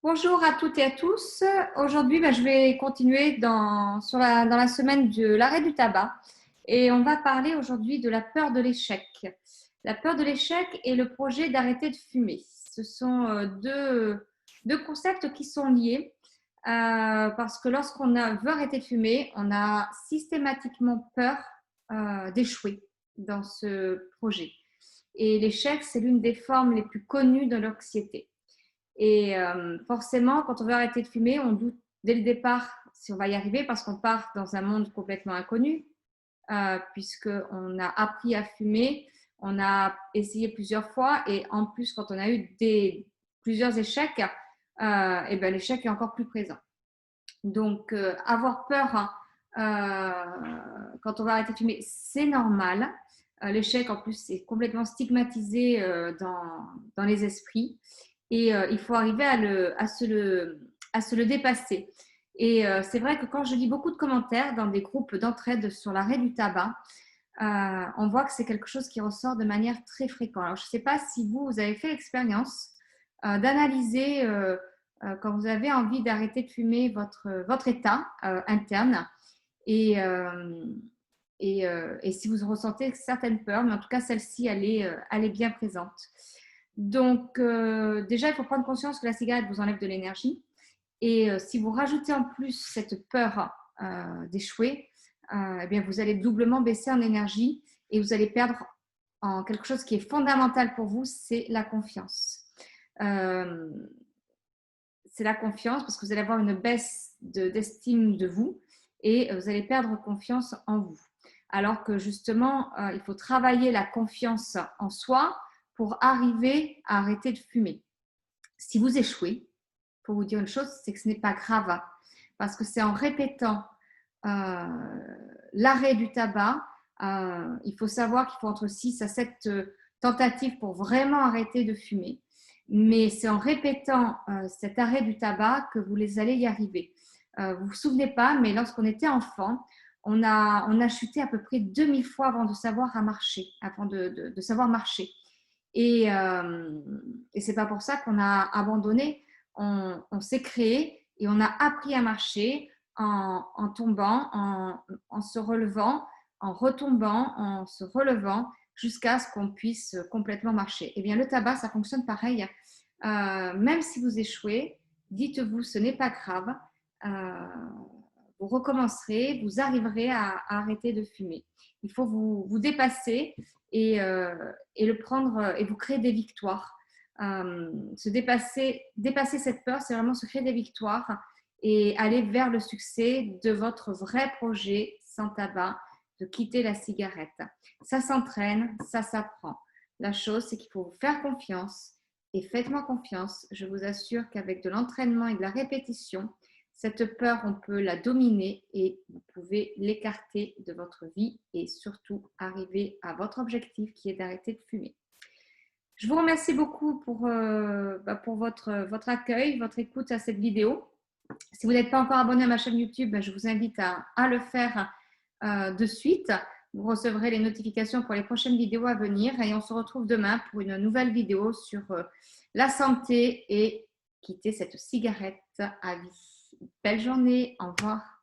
Bonjour à toutes et à tous. Aujourd'hui, je vais continuer dans la semaine de l'arrêt du tabac et on va parler aujourd'hui de la peur de l'échec. La peur de l'échec et le projet d'arrêter de fumer. Ce sont deux concepts qui sont liés parce que lorsqu'on veut arrêter de fumer, on a systématiquement peur d'échouer dans ce projet. Et l'échec, c'est l'une des formes les plus connues de l'anxiété. Et forcément, quand on veut arrêter de fumer, on doute dès le départ si on va y arriver parce qu'on part dans un monde complètement inconnu, puisqu'on a appris à fumer, on a essayé plusieurs fois et en plus, quand on a eu plusieurs échecs, l'échec est encore plus présent. Donc, avoir peur quand on va arrêter de fumer, c'est normal. L'échec, en plus, c'est complètement stigmatisé dans les esprits. Et il faut arriver à se le dépasser. Et c'est vrai que quand je lis beaucoup de commentaires dans des groupes d'entraide sur l'arrêt du tabac, on voit que c'est quelque chose qui ressort de manière très fréquente. Alors, je ne sais pas si vous avez fait l'expérience d'analyser quand vous avez envie d'arrêter de fumer votre état interne et si vous ressentez certaines peurs, mais en tout cas, celle-ci, elle est bien présente. Donc, déjà, il faut prendre conscience que la cigarette vous enlève de l'énergie. Et si vous rajoutez en plus cette peur d'échouer, vous allez doublement baisser en énergie et vous allez perdre en quelque chose qui est fondamental pour vous, c'est la confiance. C'est la confiance parce que vous allez avoir une baisse d'estime de vous et vous allez perdre confiance en vous. Alors que justement, il faut travailler la confiance en soi pour arriver à arrêter de fumer. Si vous échouez, pour vous dire une chose, c'est que ce n'est pas grave parce que c'est en répétant l'arrêt du tabac, il faut savoir qu'il faut entre 6 à 7 tentatives pour vraiment arrêter de fumer. Mais c'est en répétant cet arrêt du tabac que vous allez y arriver. Vous vous souvenez pas, mais lorsqu'on était enfant, on a chuté à peu près 2000 fois avant de savoir de savoir marcher. Et c'est pas pour ça qu'on a abandonné. On s'est créé et on a appris à marcher en tombant, en se relevant, en retombant, en se relevant, jusqu'à ce qu'on puisse complètement marcher. Eh bien, le tabac, ça fonctionne pareil. Même si vous échouez, dites-vous, ce n'est pas grave. Vous recommencerez, vous arriverez à arrêter de fumer. Il faut vous dépasser et le prendre et vous créer des victoires. Dépasser cette peur, c'est vraiment se créer des victoires et aller vers le succès de votre vrai projet sans tabac, de quitter la cigarette. Ça s'entraîne, ça s'apprend. La chose, c'est qu'il faut vous faire confiance et faites-moi confiance. Je vous assure qu'avec de l'entraînement et de la répétition, cette peur, on peut la dominer et vous pouvez l'écarter de votre vie et surtout arriver à votre objectif qui est d'arrêter de fumer. Je vous remercie beaucoup pour votre accueil, votre écoute à cette vidéo. Si vous n'êtes pas encore abonné à ma chaîne YouTube, je vous invite à le faire de suite. Vous recevrez les notifications pour les prochaines vidéos à venir et on se retrouve demain pour une nouvelle vidéo sur la santé et quitter cette cigarette à vie. Belle journée, au revoir.